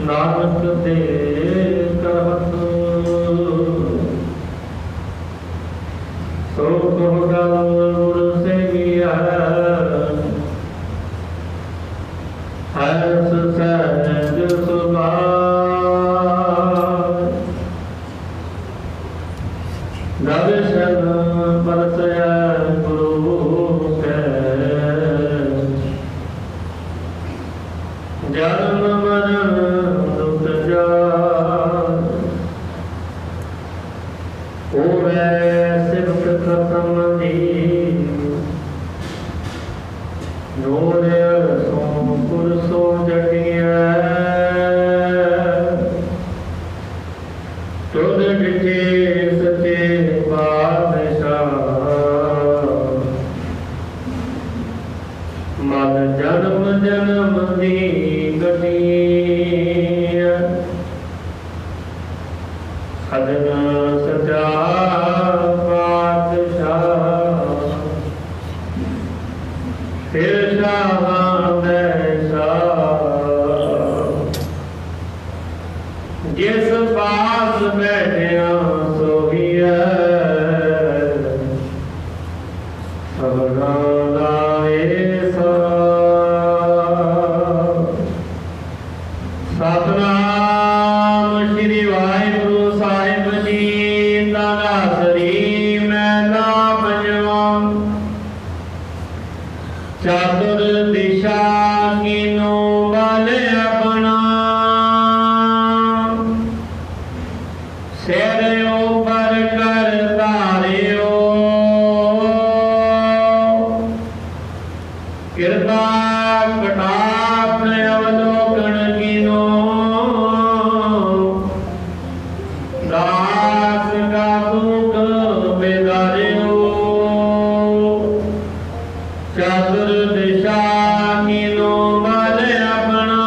नानक दे करहत सो कहो गल गुर सेविया हर्ष सहज सुभाव दर्शन परसय गुरु के जन्म मरण दुख जान होवे सिफत खत्म दी नोरे सो पुरसो जटिया तुद डिठे सचे बादशाह मद जन्म जन्म दी गटिया सजना सचा पातशाह फिर शाह जिस पास बैठिया सोहिया सबना लाए सतनाम श्री वाहिगुरु साहिब जी नासरी मैला पंजवा चातुर दिशा कीनो बल अपना सिर ऊपर कर तारियो कृपा कटाक्ष अवलोकन कीनो दास का दुख बेदारियो चातुर दिशा कीनो बल अपना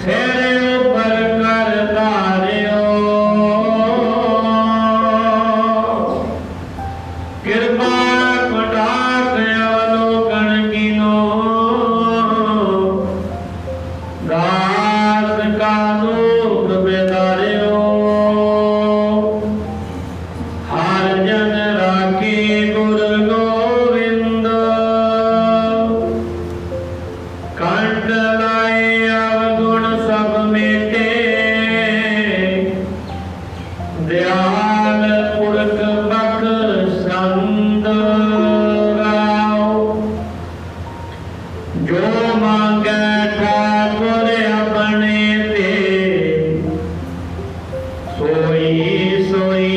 सिर ऊपर कर तारियो कृपा कटाक्ष अवलोकन कीनो दास का दुख बेदारियो हर जन राखी गुर गोविंद कंठ लाए अवगुण सब मेटे दयाल पुरख बख्शंद गाओ जो मांगे ठाकुर अपने ते सोई सोई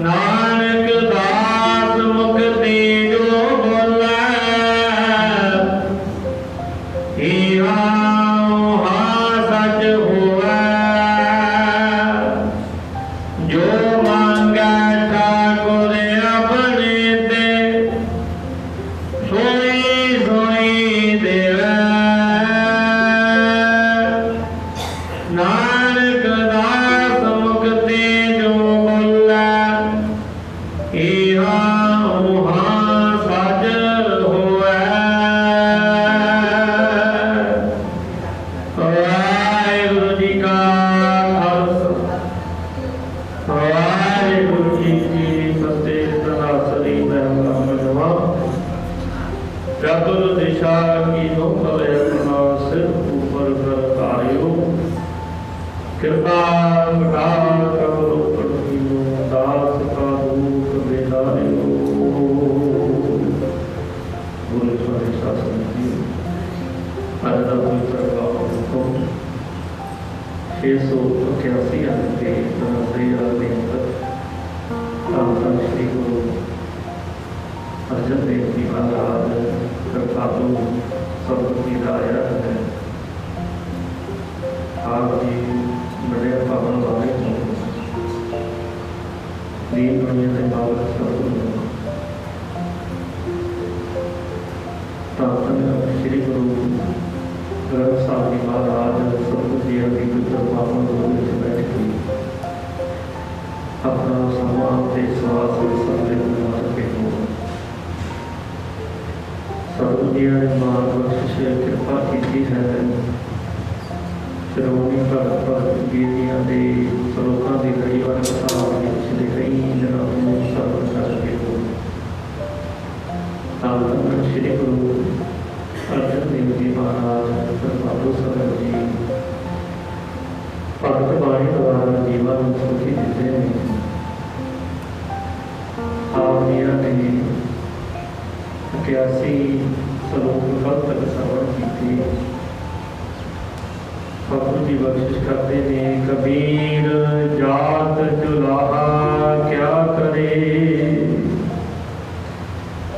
नानक दास मुख ते जो बोला हाँ सच हुआ जो मांगा ठाकुर अपने ते सोई सोई देवे नानक दास मुख ते जो बोला हाँ सच हुआ वाहिगुरु जी का खालसा वाहिगुरु जी की फतेह तनासरी महला मनवा चतुर दिशा की नो भले अपना सिर ऊपर कर तारियो कृपा कटाक्ष अवलोकन कीनो दास का दुख बेदारियो गुरु स्वामी शासन की अरदा पवित्र का हुक्म 681 अंक के धन श्री गुरु अर्जन देव जी महाराज कृपालु सबकी दाया है आप जी बड़े पावन नाम के स्वास सब सतगुरु ने मान बख्शिश कृपा की है। श्रोमणी भगत भगत गीतियां के सलोकों की कड़ीवार कथा पिछले कई दिनों में सर्व करके श्री गुरु अर्जन देव जी महाराज बाबू सरल जी भगत बाणी द्वारा जीवन सुखी दिते हैं। आप ने 81 सलोक कल तक श्रवण किए। बाबू जी बख्शिश करते हैं, कबीर जात जुलाहा क्या करे,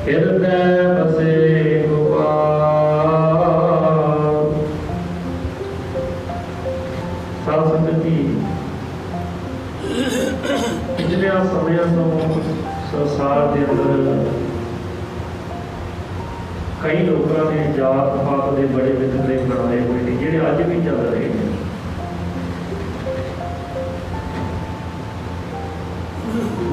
हृदय बसे गोपाल। साध संगत जी पिछले समय तो संसार के अंदर कई लोगों ने जात पात के बड़े वितकरे बनाए हुए हैं जिहड़े अज भी चल रहे हैं।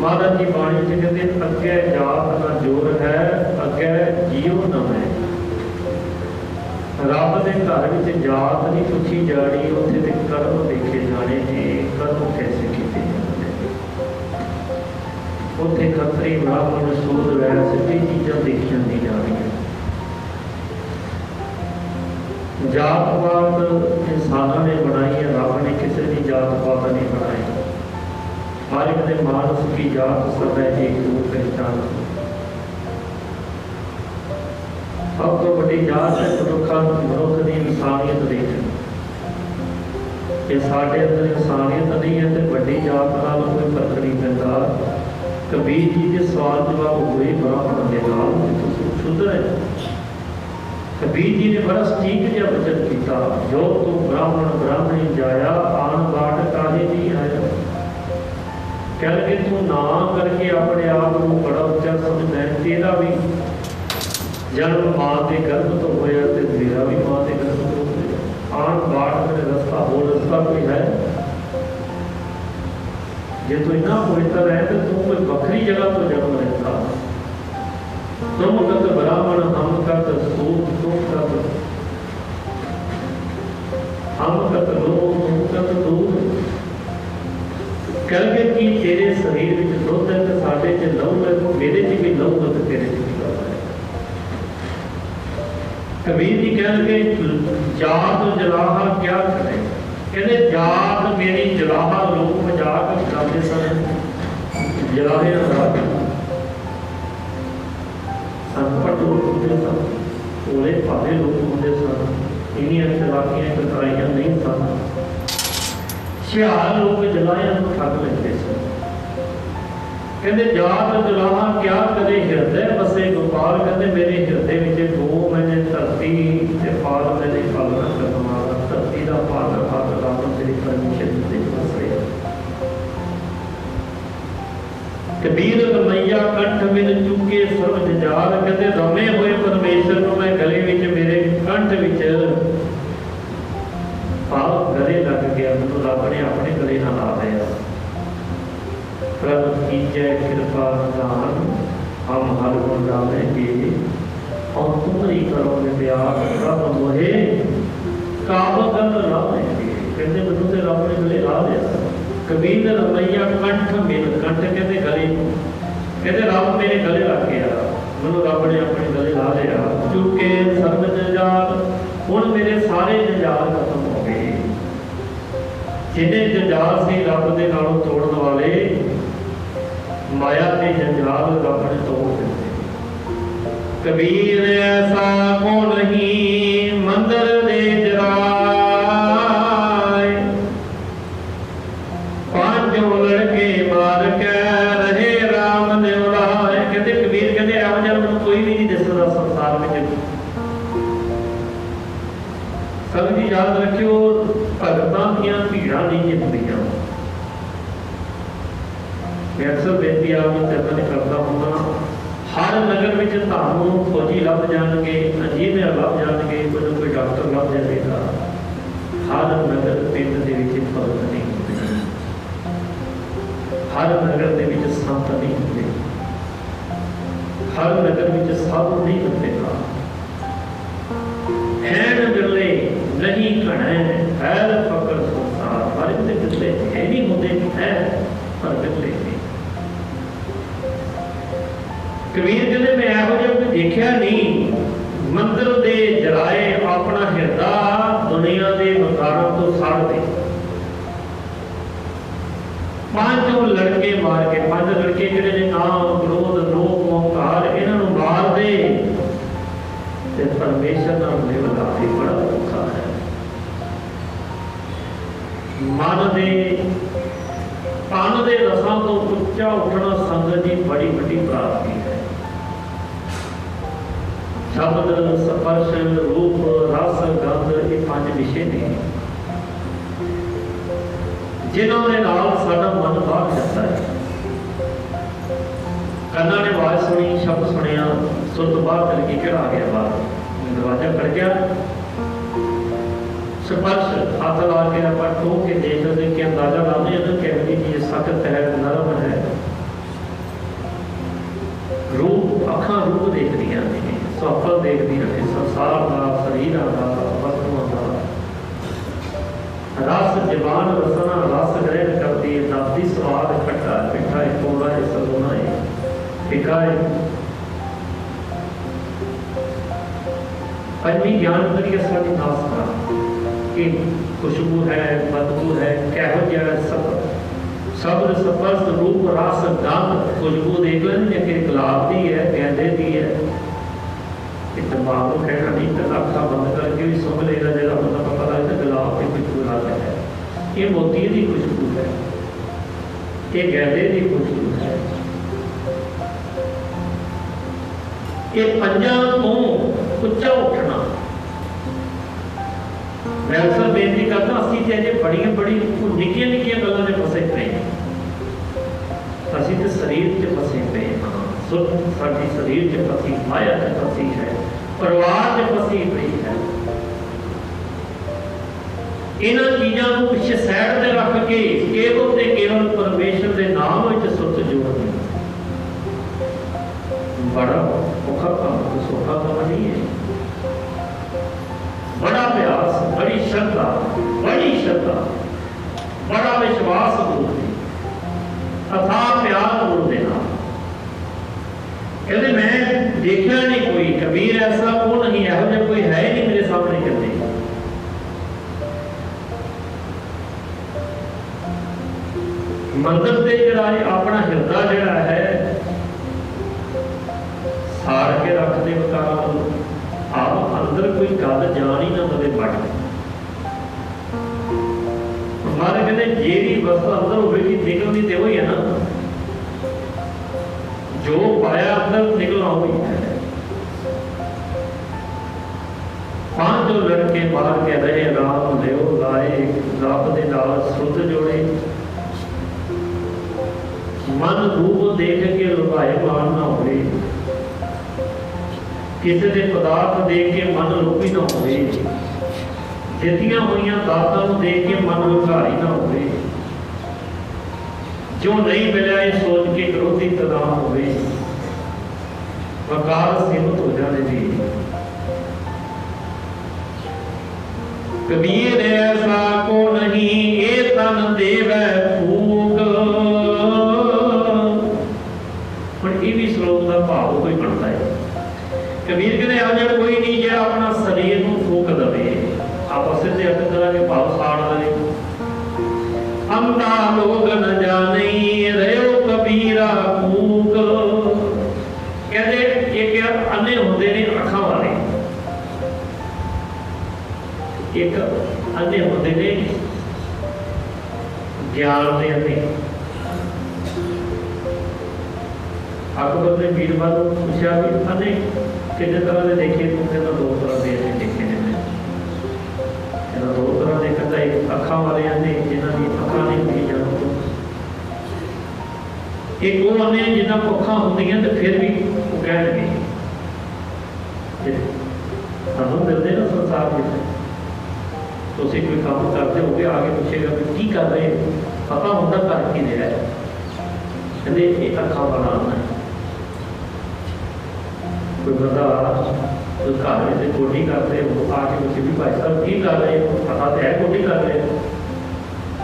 महाराज जी बाणी च कहते अगे जात ना जोर है, अगे जीव न है। रब के घर में जात नहीं पूछी जानी, उत्थे ते कर्म देखे जाने ने, कर्म कैसे किए जाने। उत्थे खतरी ब्राह्मण सूद वैश्य कई चीज़ां देखियां नहीं जा रही। जात पात इंसानों ने बनाई है, रब ने किसी की जात पात नहीं बनाई। हर एक ने मानस की जात सब है एक रूप पहचान। सब तो बड़ी जात है मनुख की इंसानियत देखनी। ये साढ़े अंदर इंसानियत नहीं है तो बड़ी जात नाल कोई फर्क नहीं पैंदा। कबीर जी के सवाल जवाब हुए ब्राह्मण के नाल शुद्ध है। कबीर जी ने बड़ा ठीक जिहा वचन किया, जो तू ब्राह्मण ब्राह्मणी जाया, आन बाट काहे नहीं आया। कह लगे तू ना करके अपने आप को बड़ा उच्चा समझना है। तेरा भी जन्म मां के गर्भ तो होया ते तेरा भी मां के गर्भ तो होया। आन बाट मेरे रास्ता हो रास्ता कोई है। जे तू इतना पवित्र है तो तू कोई बखरी जगह तो जन्म लेता। तुम कत ब्राह्मण हम कत सूत तुम कत हम कत लोग तुम कत दूध। कह के कि तेरे शरीर में दुध है तो साढ़े च लहू है, मेरे च भी लहू है तो तेरे च भी लहू है। कबीर जी कह लगे जात जलाहा क्या करे। कहते जात मेरी जलाहा लोग मजाक करते सन। जलाहे अनपढ़ लोग होंगे सन, भोले भाले लोग होंगे सन, इन्हीं चलाकियां कतराइयां नहीं सन। सियार लोग जलाया ठग लेते सन। कहते जात जलाहा क्या करे, हृदय बसे गोपाल। कहते मेरे हृदय में दो मैंने धरती से पाल मैंने पालना करना। धरती का पालन हाथ राम तेरी परमेश्वर से बस रहे। कबीर रमैया कंठ मिल चुके सर्व जंजाल। कहते रमे हुए परमेश्वर को मैं गले विच मेरे कंठ विच पाल गले लग गया। मैनूं रब ने अपने गले नाल ला लिया। प्रभु कीजै कृपा निधान, हम हर गुण गावेंगे और तुम्हारी करोगे प्यार। रब मोहे काबगल लावेंगे। कहते मैनूं ते रब ने गले ला लिया। कबीर रमैया कंठ मिल, कंठ कहते गले, कहते रब मेरे गले लग गया। मैनूं रब ने अपने गले ला लिया। चुके सर्व जंजाल, हुण मेरे सारे जंजाल खत्म हो गए। जिन्हें जंजाल से रब के नालों तोड़न वाले, माया के जंजाल रब ने तोड़ दिते। कबीर ऐसा को नहीं मंदिर दे जराए, पांचों लड़के मार के रहे राम ने उड़ाए। कहते कबीर कहते राम जन्म कोई भी नहीं दिसदा संसार में। सब जी याद रखियो, भगतां दीयां भीड़ां नहीं जितदियां। मैं अक्सर बेनती आप चरणों में करता हूँ, हर नगर में थानू फौजी लभ जाएंगे, इंजीनियर लभ जाएंगे, कोई डॉक्टर लभ जाएगा। हर नगर पिंड के फर्क नहीं होते। हर नगर के संत नहीं होते, हर नगर में साधु नहीं होते। हैन बिरले नहीं घने फैल फकर संसार, हर एक बिरले है नहीं होते, है पर बिरले नहीं। कबीर कहते मैं यहो जिहा कोई देखिया नहीं, मंदिर दे जराए अपना हिरदा दुनिया के वकारों तो साड़ दे। पांचों लड़के मार के, पांच लड़के जिहड़े ने नाम क्रोध लोभ मोहकार इन्हां मार दे ते परमेश्वर नाल मिलना भी बड़ा औखा है। मन दे तन दे रसां तो उच्चा उठना संगत जी बड़ी बड़ी प्राप्ति है। शब्द स्पर्श रूप रस गंध ये पांच विषय ने जिन्होंने नाल साडा मन बाहर जाता है। कन्ना ने आवाज सुनी, शब्द सुनिया, सुर तो बाहर चल के किहड़ा आ गया बाहर, दरवाजा खड़ गया। स्पर्श हाथ ला के आप ठो के देख सकते कि अंदाजा लाने हैं कि अगली चीज सख्त है नरम है। रूप अखां रूप देख रही हैं, सफल देख रही हैं, संसार का शरीर का वस्तुओं का। रस जबान रसना रस ग्रहण करती है, दाती स्वाद खट्टा मिठा है, कौड़ा है, सलोना है, फिका है। पंजवीं ज्ञान इंद्रिय साडी नासका की खुशबू है, बदबू है, कहो जिहा शब्द स्पर्श रूप रस गंध। खुशबू देख लें कि गुलाब की है, गेंदे की है, दिमाग को कहना नहीं, तो अखा बंद करके भी सुन लेगा, जगह बंदा पता लगता गुलाब की खुशबू लग है, ये मोती की खुशबू है, ये गेंदे की खुशबू है। ये पंजां तो उच्चा उठना। मैं अक्सर बेनती करता, असीं ते अजे बड़ियां निक्कियां निक्कियां गल्लां दे फसे पे, असीं ते शरीर च फसे पे हाँ। सुख साडी शरीर च फसी, माया च फसी है, परिवार च फसी पई है। इन्हां चीज़ां नूं पिछे साइड ते रख के केवल ते केवल परमेश्वर दे नाम विच सुत जोड़ना बड़ा औखा काम, सौखा काम नहीं है। बड़ा प्रयास, बड़ी श्रद्धा, बड़ा विश्वास बोलते, अथाह प्यार बोल देना। कहते मैं देखा नहीं कोई कबीर ऐसा वो नहीं, यहो जिहा कोई है ही नहीं मेरे सामने। कहते मंदिर से जड़ा अपना हिरदा जड़ा है साड़ के रखते वकारा, आप अंदर कोई गल जान ही ना दे बट। हमारे कहते जेरी वस्तु अंदर होगी निकलनी तो वही है ना, जो पाया अंदर निकलना वही है। पांच लड़के मार के रहे राम लियो लाए, रब दे नाल सुध जोड़े। मन रूप देख के लुभाए मान ना होवे, किसी के पदार्थ देख के मन लोभी ना होवे, दित्तियां हुई दातां नूं देख के मन लुभाई ना होवे, जो नहीं मिला ये सोच के क्रोधी तनाव होवे, वकार सीमित हो जाने दी। कबीर ऐसा को नहीं ये तन देवै फूक। पर ये भी श्लोक का भाव कोई बनता है। कबीर कहते अज कोई नहीं जो अपना शरीर को फूक दे, आप सीधे अर्थ करेंगे भाव साड़ दे। अंधा लोग न जाने रहो कबीरा फूक। कहते एक अन्ने होंदे ने अखां वाले, एक अन्ने होंदे ने ज्ञान दे अन्ने। अकबर ने बीरबल को पूछा भी अन्ने कितने तरह के देखे, तो कहता दो तरह के अन्ने देखे ने। कहता दो तरह के, कहता एक अखां वाले अन्ने जिन्हां दी अखां नहीं होंदी जानो, एक वो अन्ने जिन्हां को अखां होंदियां ते फिर भी वो कहणगे सानूं मिलदे ना संसार विच, तुसीं कोई काम करते होगे आगे पूछेगा भी की कर रहे, पता होंदा कर की रहा है, कहते ये अखा वाला आना है। कोई बंदा तो घर में कोठी करते हो आके मुझे भी भाई साहब की कर रहे हो, पता तो है कोठी कर रहे हो,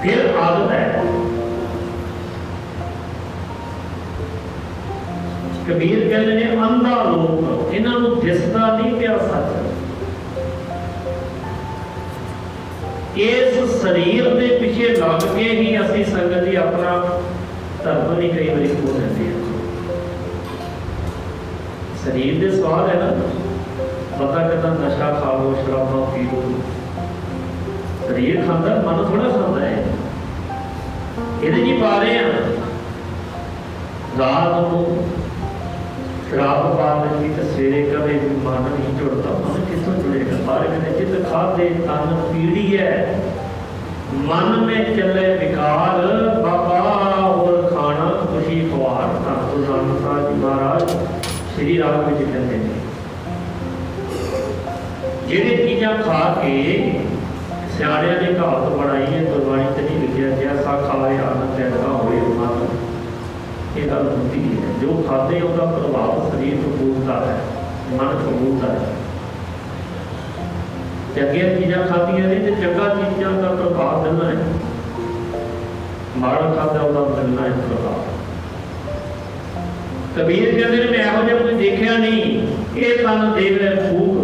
फिर आदत है। कबीर कहते हैं अंधा लोग इन्हों दिसदा नहीं पिया सच। इस शरीर के पिछे लग के ही असी संगत जी अपना धर्म नहीं कई बार खो लेते हैं। शरीर के स्वाद है ना, पता कहता नशा खा लो, शराबा पी लो, शरीर खाता मन थोड़ा खाता है। ये नहीं पा रहे हैं रात को शराब पा लगी तो सवेरे कभी भी मन नहीं जुड़ता, मन कितों जुड़ेगा। सारे कहते जित खाते तन पीड़ी है, मन में चले विकार, बाबा और खाना खुशी खुआर। धन गुरु नानक साहब जी महाराज श्री राग में कहते हैं जेड़े चीज़ा खा के सियाणिया ने कहावत बनाई है, गुरबाणी से नहीं लिखा जैसा खाए आनंद ऐसा होए मन। ये गल होती है जो खाते उसका प्रभाव शरीर को पूछता है, मन को पूछता है। चंगिया चीज़ा खादियां ने तो चंगा चीज़ों का प्रभाव मिलना है, माड़ा खादा उसका मिलना है प्रभाव। कबीर कहते हैं मैं यहो जिहा कोई देखा नहीं, ये तन देवे फूक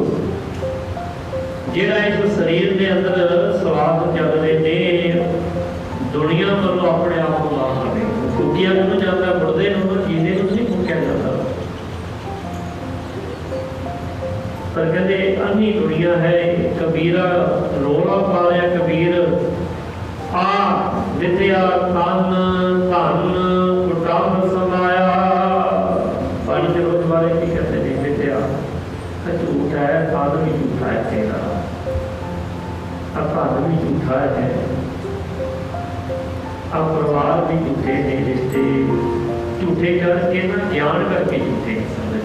जेड़ा इस शरीर के अंदर स्वाद चल रहे ने दुनिया वालों अपने आप को ला सके। फूकिया क्यों जाता, मुड़दे चीजें नहीं फूकिया जाता। पर कहते अन्नी दुनिया है। कबीरा रोला पा रहा कबीर आ विद्या तन धन कुटुंब समाया। पानी के रोज वाले की कहते हैं विद्या झूठ है, धन भी झूठा है, तेरा धन भी झूठा है, अब परिवार भी झूठे ने, रिश्ते झूठे करके ना ज्ञान करके झूठे समझ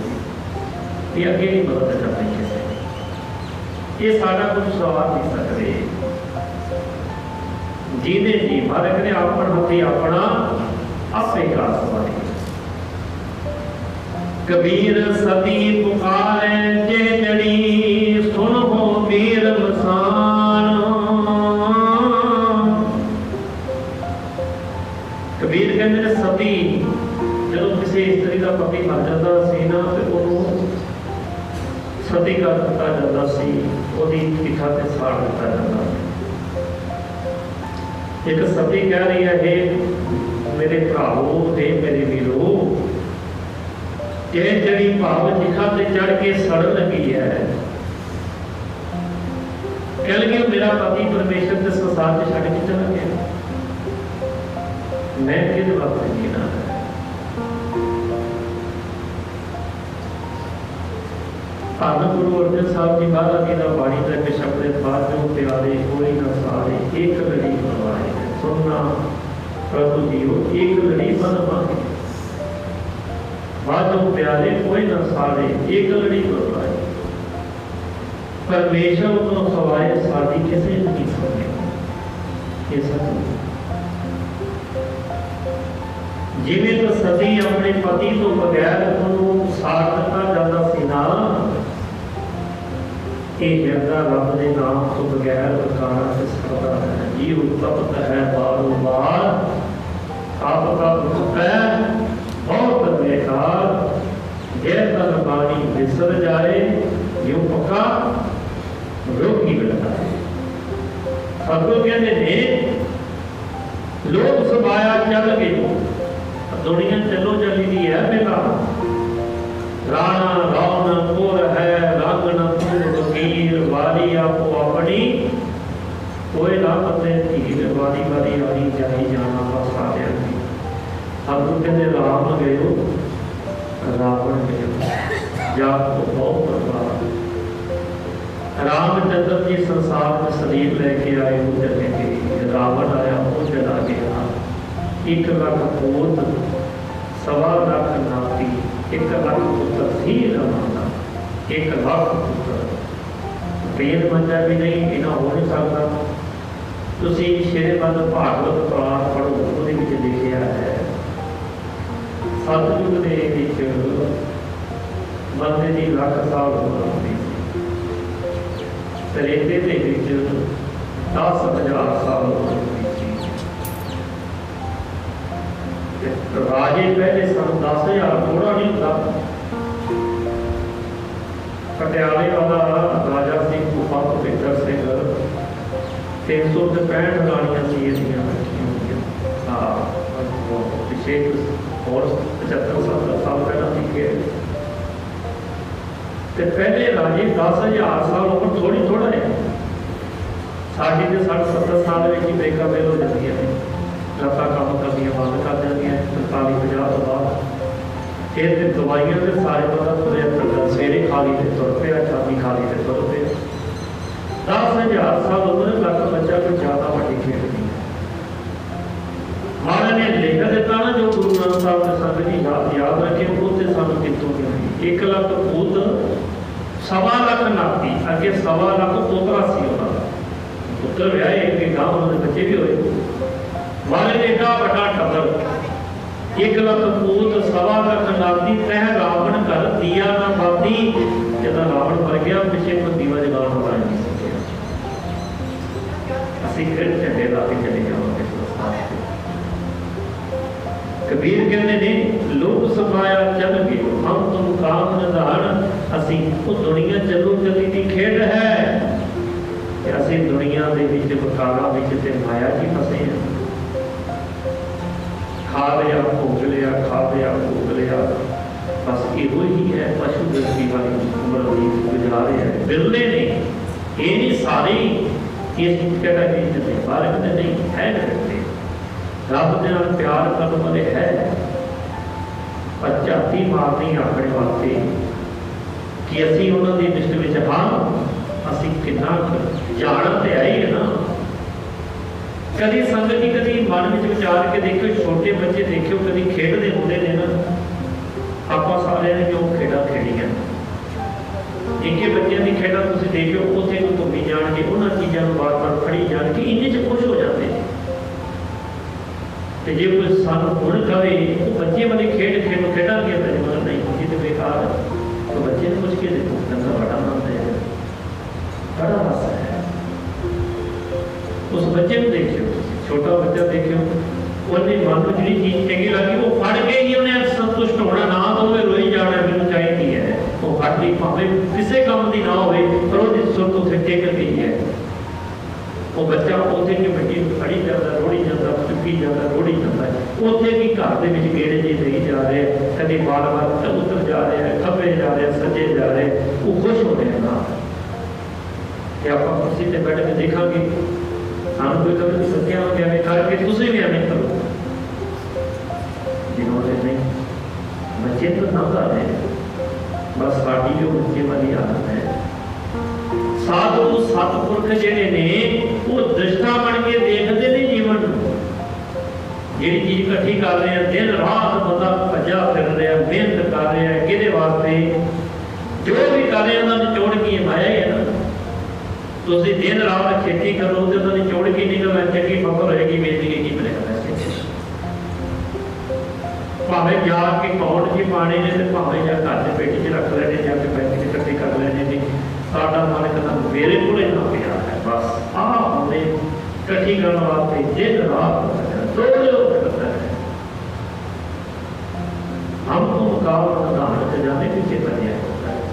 ये अगे नहीं मदद करते किसी। ये सारा कुछ सवाल नहीं सकते जीने जी मालिक ने अपन हथी अपना आपे का सवाल। कबीर सती पुकारे जे जड़ी सुन हो वीर मसान। कबीर कहते सती जो किसी स्त्री का पति मर जाता सी ना तो उन्होंने सती कर दिता जाता सी, ओदी पिठा ते साड़ दिता जाता। एक सती कह रही है हे मेरे भराओ, हे मेरे वीरो, ये जड़ी भाव जिखा ते चढ़ के सड़ लगी है। कह लगी मेरा पति परमेश्वर के संसार से छड़ के चला गया, मैं किस वक्त जीना है। धन गुरु अर्जन साहब जी महाराज जी का बाणी का एक शब्द है बाजो प्यारे कोई न सारे एक लड़ी बनवाए। सुनना प्रभु जीओ एक लड़ी बनवाए, बाजो प्यारे कोई न सारे एक लड़ी बनवाए। परमेश्वर को सवाए शादी किसे नहीं सुने। ये सच जिमें तो सती अपने पति तो बगैर उन्होंने साथ दिता जाता सी ना, ये कहता रब के नाम तो बगैर खाना से सकता है। जीव तपत है बारों बार, आपका दुख है बहुत बेकार। जय तन बाणी बिसर जाए, यूं पक्का रोगी बनता है। सतगुरु कहते हैं लोग समाया चल गए, दुनिया चलो चली दी है बेटा। राणा रावण पुर है रंग न फकीर, वारी आपो अपनी कोई ना पते धीर। वारी वारी आई जाई जाना बस आ गया। अब तो कहते राम गयो रावण गयो, जाप तो बहुत बर्बाद। रामचंद्र जी संसार में शरीर लेके आए वो चले गए, रावण आया वो चला गया। 1 लाख पूत 1.25 लाख नाती, 1 लाख पुत्र थी रमाना, 1 लाख पुत्र बेद मंजा भी नहीं, इना हो नहीं सकता। तुसी शेरेबंद भागवत पुराण पढ़ो, उसके लिखा है जी लख साल उम्र होती सी, रेते के 10,000 साल उम्र होती सी। राजे पहले सन 10,000 थोड़ा नहीं होता। पटियाले वाला राजा सिंह गुफा भुपिंदर सिंह 365 रानियां सी इसदियां रखियां होईयां। हाँ पिछे और 75-70 साल पहला लिखे। तो पहले राजे 10,000 साल उम्र थोड़ी थोड़ा है। साड़ी तो 60-70 साल में ही ब्रेका फेल हो जाती है, लत्तां काम करनियां बंद कर देंगे 45-50 तो बाद। फिर दवाइयां तो सारे पता तुरे फिरदा, सवेरे खा ली तो तुर पिया, शामी खा ली तो तुर पिया। 10,000 साल उम्र लख बच्चा कोई ज़्यादा वड्डी खेड नहीं है। महाराज ने लिख दिता ना जो गुरु नानक साहब ने संगत जी याद रखे वो तो सानू कितों नहीं। 1 लाख पूत 1.25 लाख नाती, अगे 1.25 लाख पोतरा सी उन्होंने, पुत्र विआहे एक गांव उन्होंने बच्चे भी होए। महाराज ने एडा वड्डा टब्बर 1 लाख पूत 1.25 लाख नाती, तह रावण कर दिया ना बाती। जब रावण मर गया पिछे को दीवा जगाने वाला नहीं सकिया। असीं फिर झंडे ला के चले जावांगे। कबीर कहते ने लोक समाया चल गए हम तुम काम निधान। असीं वो दुनिया चलो चली दी खेड है, असीं दुनिया दे विच बकारा विच ते माया जी फसे हैं। खा लिया भोग लिया, खा लिया भोग लिया, बस इहो ही है। पशु दृष्टि वाली उम्र भी गुजार रहे हैं। बिरले ने ये नहीं सारे इस कैटेगरी च ने, बारे में नहीं है करते रब दे नाल प्यार करने वाले है, पर झाती मारनी अपने वास्ते कि असीं उन्हां दी लिस्ट विच हाँ असीं कितना जाण ते आई है ना। कभी संगत जी कभी मन में विचार के देखो, छोटे बच्चे देखो कभी खेडते होंगे ने ना, आपां सारे ने जो खेड़ा खेड़ियां निक्के बच्चों की खेड़ा तुसीं देखो उत्थे को घूमी जाण के उन्हां चीज़ों को बार-बार फड़ी जाण के इन्ने च खुश हो जाते हैं। तो जे कोई सानू हुण कहे वो बच्चे वाली खेड खेलो खेड़ा के मतलब नहीं ये तो बेकार है, तो बच्चे ने कुछ के देखो गंदा बड़ा मानते हैं, बड़ा हासा है। उस बच्चे को देखियो, छोटा बच्चा देखियो, उन्हें मन में जी चीज चंगी लगी वो फड़ के ही उन्हें संतुष्ट होना ना, तो वो रोई जाना मैनूं चाहिदी है। वो फड़ ली भावें किसी काम की ना होवे पर वो सुर उत्थे टेक गई है। वो बच्चा उत्थे की मिट्टी फड़ी जाता, रोड़ी जाता, चुकी जाता, रोड़ी जाता है। उत्थे भी घर के विच गेड़े जी देई जा रहे, कभी बार-बार उतर जा रहे हैं, खब्बे जा रहे, सज्जे जा रहे, वो खुश हो रहे हैं ना। कि आप कुर्सी से बैठ के देखांगे हम कोई कभी सत्या हो गया करके तुझे भी हमें करो। जिन्होंने नहीं बच्चे तो ना कर रहे, बस साड़ी जो बच्चे वाली आदत है। साधु सतपुरख जेडे ने वो दृष्टा बन के देखते ने जीवन जी चीज इकट्ठी कर रहे हैं, दिन रात बंदा भजा फिर रहा है, मेहनत कर रहा है, कि वास्ते जो भी कर रहे हैं निचोड़ की माया ही है ना। तुम दिन रात खेती करो तो निचोड़ की निकलना चंगी फसल होगी, बेचेगी की मिलेगा पैसे। भावें जाके अकाउंट च पाने ने तो भावें जा घर के पेटी च रख लेने, जाके बैंक च इकट्ठे कर लेने ने। साडा मन कहता मेरे को ना पिया है, बस आ हमने इकट्ठी करने वास्ते दिन रात करता है। हमको मुकाबला उदाहरण से जाने पीछे बनिया होता है।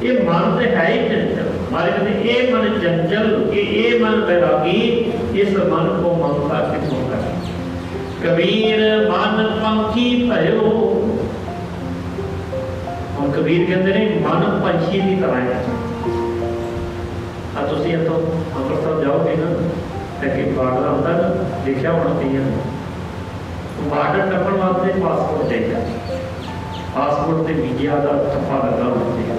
ये मन तो है ही चंचल, हमारे कहते ये मन चंचल, ये मन बैरागी, इस मन को ममता कितों कर। कबीर मन पंखी भयो, और कबीर कहते हैं मन पंछी की तरह है। तुम इतों अमृतसर जाओगे ना, कि बार्डर आता ना लिखा होना चाहिए, बार्डर टप्पण वास्ते पासपोर्ट चाहिए, पासपोर्ट से वीजा का ठप्पा लगा होना चाहिए।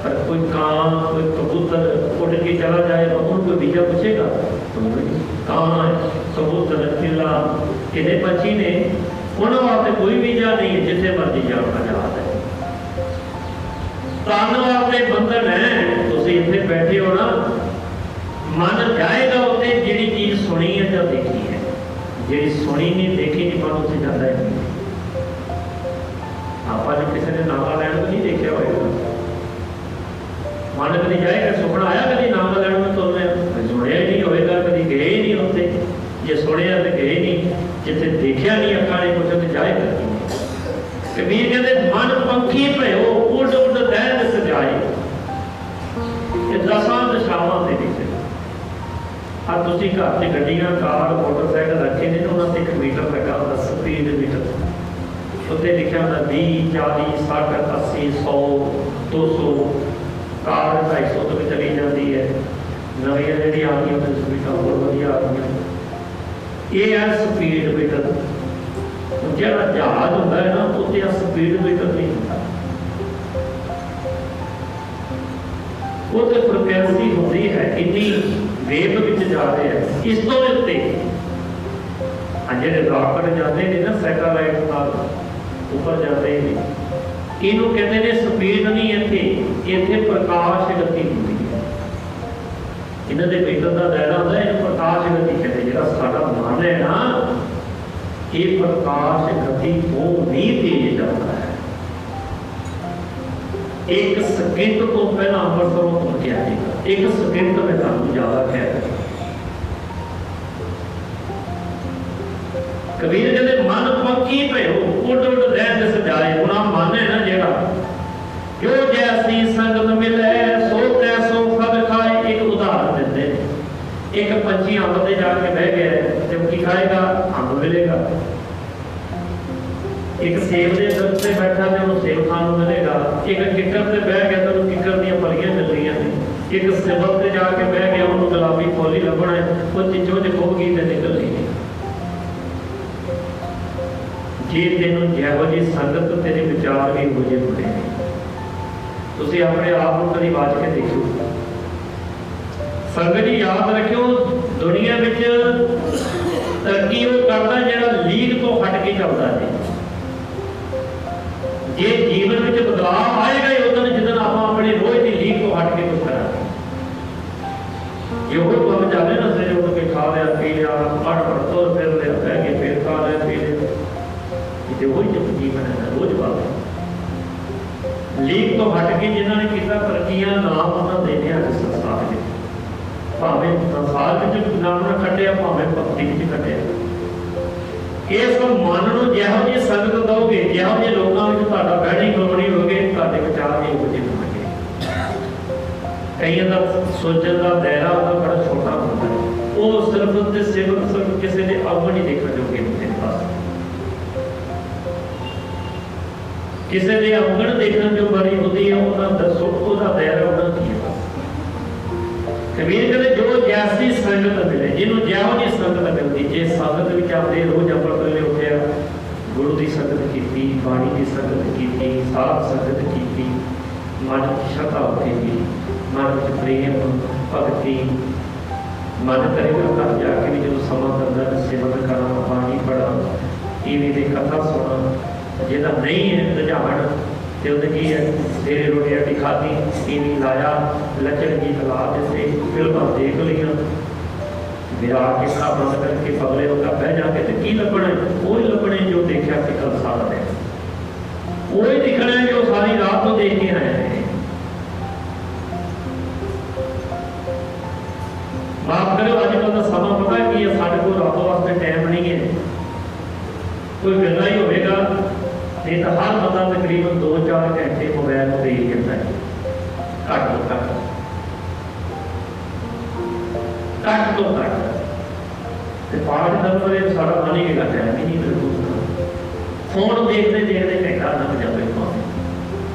पर कोई कान कोई कबूतर उड़ के चला जाए तो उनको वीजा पूछेगा? कान कबूतर चिल्ला कितने पंछी ने उन्होंने वास्ते कोई वीजा नहीं है, जिथे मर्जी जाना जहाज है। तन वास्ते बंधन है, तुम इतने बैठे हो ना, मन जाएगा उत्ते जिहड़ी चीज सुनी है या देखी है, जिहड़ी सुनी नहीं देखी नहीं पर उत्थे जाता है। हाँ किसी ने नाला लैन में नहीं देखा होगा। मन कभी जाएगा, सुपना आया कभी नाला लैन में तुर रहे, सुनिया ही नहीं होगा, कभी गए ही नहीं उत्ते, जे सुनिया तो गए नहीं, जिथे देखा नहीं अखा ने कुछ तो जाए कर। कबीर कहते मन पंखी भयो उड उड दैन सजाए, ये 10 दिशावां दे विच आ तुसीं घर च गड्डियां कार मोटरसाइकिल रखे ने, उन्हां ते एक मीटर लगा होंदा, स्पीड मीटर उत्ते लिखिया होंदा 20 40 60 80 100 200। कार 250 तो भी चली जाती है, नवीं जी आ गई तो स्पीडा बहुत वधिया आ गई। ये है स्पीड मीटर। जो जहाज होंदा है ना उत्ते स्पीड मीटर नहीं होंदा, वो तो फ्रिक्वेंसी होती है इन्नी वेव विच जा रहे हैं। इस तो उत्ते जो रॉकेट जाते हैं ना सैटेलाइट नाल ऊपर जाते हैं, इनू कहते हैं स्पीड नहीं, इत्थे प्रकाश गति होती है। इन्हां दे मीटर का दायरा होता है, इन्हू प्रकाश गति कहते हैं। जिहड़ा साडा मन है ना, ये प्रकाश गति को भी तेज जाता है। एक सेकंड तो पहला अमृतसरों तुम क्या जाएगा, एक सेकंड में तुहानू ज्यादा कह। कबीर कहते मन पक्की भयो उड उड दैन सजाए। गुना मन है ना जेड़ा, जो जैसी संगत मिले सो तैसो फल खाए। एक उदाहरण देते हैं, एक पंछी अंब ते जाके बह गया, जब की खाएगा अंब मिलेगा। एक सेब के दरख्त से बैठा तो उन्हें सेब खाने को मिलेगा। एक किकर से बह गया तो किकर दी फलियां मिल रही हैं। एक सिबल से जाके बह गया, उन्होंने गुलाबी फुल ही लभना है, वो चिचो च खुब गई तो निकल रही है। जे तेन जिहो जी संगत तेरे विचार भी हो जे होने, तुसीं अपने आप को कभी वाच के देखो। संगत जी याद रखियो, दुनिया में तरक्की वो करता जो लीग तो हट के चलता है। जे जीवन में बदलाव आएगा ही उदन जिदन आप अपनी रोज की लीग तो हट के कुछ करा। जो काम चल ना सवेरे उठ के खा लिया पी लिया, पढ़ पढ़ तुर फिर लिया, बह के फिर खा लिया पी लिया, वही जब जीवन है रोज बात। लीग तो हट के जिन्होंने किया तरक्कियां नाम उन्होंने देने आज संसार में, भावें संसार में नाम ना कटिया, भावें भक्ति में कटिया। इस मन को जिहो जी संगत दोगे, जिहो जी लोगों में तुहाडा बहनी खलोनी होगे, तुहाडे विचार भी उहो जिहे होणगे। कईयां दा सोचण दा दायरा उहदा बड़ा छोटा होंदा है, वो सिर्फ ते सिर्फ किसी दे अवगुण ही देखण जोगे होंदे ने। बस किसी के अवगुण देखने जो बड़ी होती है, उन्हें दसो उसका दायरा उन्हें की है। कबीर कहते जो जैसी संगत मिले, जिन्होंने जिहो जी संगत मिलती, जे संगत भी आते रोज अमृत वेले उठिया, गुरु की संगत की, बाणी की संगत की, साध संगत की, मन की श्रद्धा उठेगी, मन में प्रेम भगती, मन करेगा घर जाके भी जो समा करना सेवन करा, बाणी पढ़ा, टीवी की कथा सुना। जिहदा नहीं है रुझान तो उन्हें की है, सवेरे रोटी राटी खाधी, टीवी लाया, लचर गीत ला दिते, फिल्मां देख लिया, विराट के साथ बंद करके पगले होकर बह जाके तो की लभना है, वही लभने जो देखा कि कल सारा दिन, वही दिखना है जो सारी रात तो देख के आए हैं। माफ करो, अजकल का समा पता की है, साढ़े को रातों वास्ते टाइम नहीं है। कोई वेला ही होगा, नहीं तो हर बंदा तकरीबन 2-4 घंटे मोबाइल में दे देता है, घट तो घट पाठ दरबारे सारा मन ही नहीं टाइम ही नहीं बिल्कुल। फोन देखते देखते घंटा लग जाए,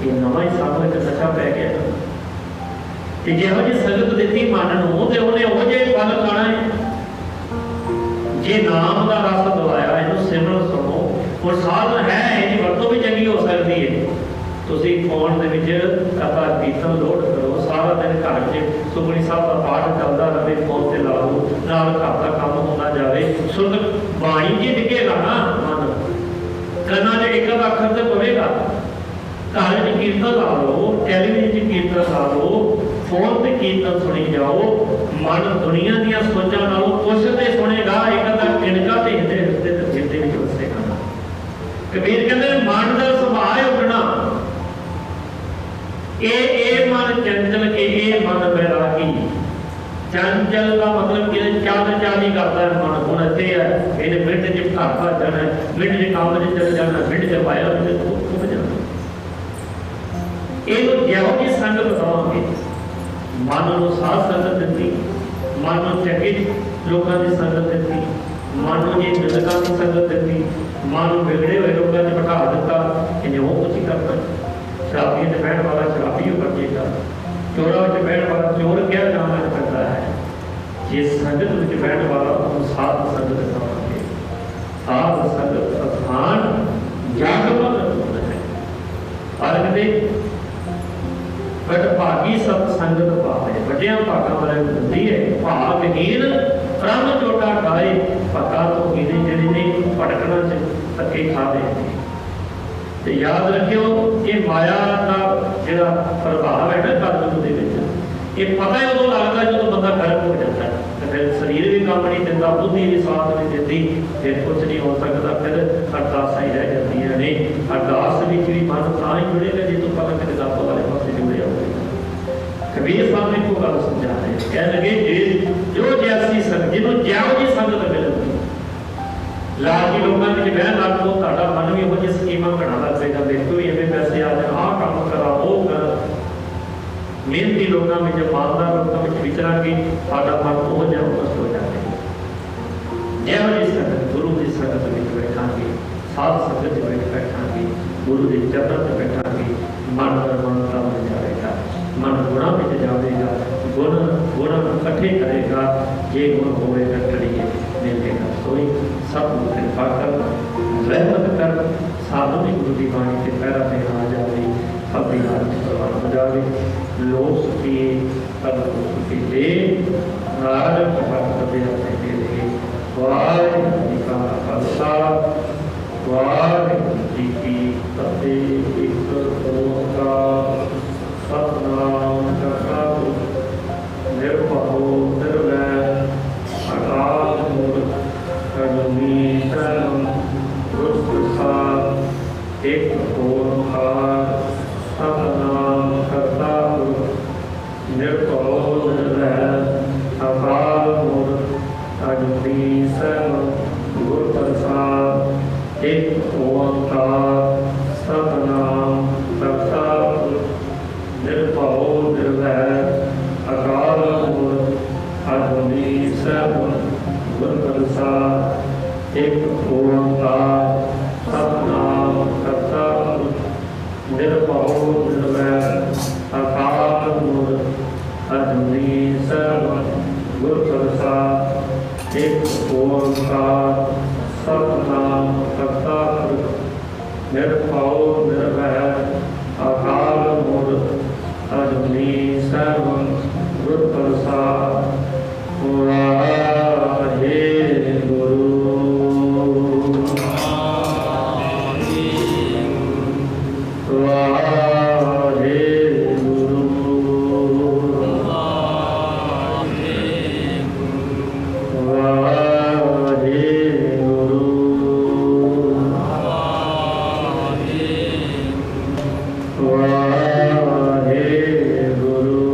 ये नवा ही सानू एक नशा पै गया। जिहो जी संगत दी मन नूं ते उहने उहो जिहे फल खाना है। जे नाम का रस दवाया, इनू सिमरन सुनो, और साधन है इसकी वरतों भी चंगी हो सकती है। तुसीं फोन दे विच कथा कीर्तन लोड करो, सारा दिन घर च सुखमनी साहब का पाठ चलता रहे, फोन से ला लो, नाल घर का काम होता जाए, सुख बाणी जी डिगेगा ना मन, कन्ना च एक अखर तो पवेगा। घर में कीर्तन ला लो, टेलीविजन कीर्तन ला लो, फोन से कीर्तन सुनी जाओ, मन दुनिया दी सोचां नालों कुछ ते सुनेगा, एक अद्धा किणका ते हिरदे में वसेगा। कबीर कहते मन का सुभाव उठना करता है मन हुण इत्थे है, इहने मिंट च घर भज जाना, मिंट च काम च चल जाना, मिंट च पाया उठ जाना। इहनूं जिहो जी संगत देवांगे, मन नूं साध संगत दित्ती, मन नूं चंगे लोकां दी संगत दित्ती, मन नूं जी निंदकां दी संगत दित्ती, मन नूं बिगड़े हुए लोकां च बिठा दित्ता, इहने वो कुछ ही करना। शराबियों च बहण वाला शराबी हो बचेगा, चोरों में बहण वाला चोर क्या जाना करता है। जिस संगत में बहण वाला साध संगत करेंगे, साध संगत स्थान जागमन है। अर्घ दे बट भागी सत संगत पावे, वड्डियां भागां वाले दिंदी है। भागहीन क्रम चोटा खाए, भगा तो हीने जिहड़े ने भटकना च धक्के खा रहे हैं। तो याद रखियो, ये माया का जिहड़ा प्रभाव है ना कलयुग दे विच, ये पता ही उदों लगता जो बंदा गर्म हो जाता है। फिर शरीर भी काम नहीं दिता, बुद्धि भी साथ नहीं देती, फिर कुछ नहीं हो सकता। फिर अरदासां ही रह जांदियां ने। अरदास विच भी मन तां ही जुड़ेगा जे तूं पता कि रब वाले पासे जुड़िया होवेगा। कबीर साहब ने कोई गल समझा रहे, कह लगे जो जैसी संगत, जिन्हों जिहो जी संगत मिलती, लालची लोगों में बहन लग पो, तुहाडा मन भी उहो जी स्कीमां बना लग पेगा। देखो भी इवें पैसे आ जाण, आह काम करा, वो कर। मेहनती लोगों में, ईमानदार लोगों में विचरांगे, साडा मन हो जाए नष्ट हो जाए। जिहो जी संगत, गुरु की संगत में बैठांगे, साध संगत में बैठांगे, गुरु के चरणों में बैठांगे, मन निर्मलता बन जाएगा, मन गुणा में जाएगा, गुण इकट्ठे करेगा। जे गुण होएगा करिए मिलेगा। सोई सब कृपा कर, रहमत कर, साधु की गुरु की बाणी के पैरा पे आ जाए, अपनी हालत परवान हो जाए। लोग सुखी कल सुखी दे, नारद अपने दे दे। वाहिगुरू जी का खालसा, वाहिगुरू जी की फतेह। एक ओंकार सतनाम करता निर्भयो निर्वैर अकाल मूर्त अजूनी शरण गुरु प्रसाद। एक ओंकार सतनाम करता निर्भयो निर्वैर अकाल मूर्त अजूनी शरण गुरु प्रसाद। एक ओंकार सतनाम करता निर्भयो निर्वैर अकाल मूर्त अजूनी शरण गुरु प्रसाद। एक ओंकार सतनाम करता निर्भयो निर्वैर अकाल मूर्त अजूनी शरण गुरु प्रसाद। एक ओंकार सतनाम करता निर्भयो निर्वैर अकाल मूर्त अजूनी शरण गुरु प्रसाद। वाहेगुरू वाहेगुरू वाहेगुरू वाहेगुरू।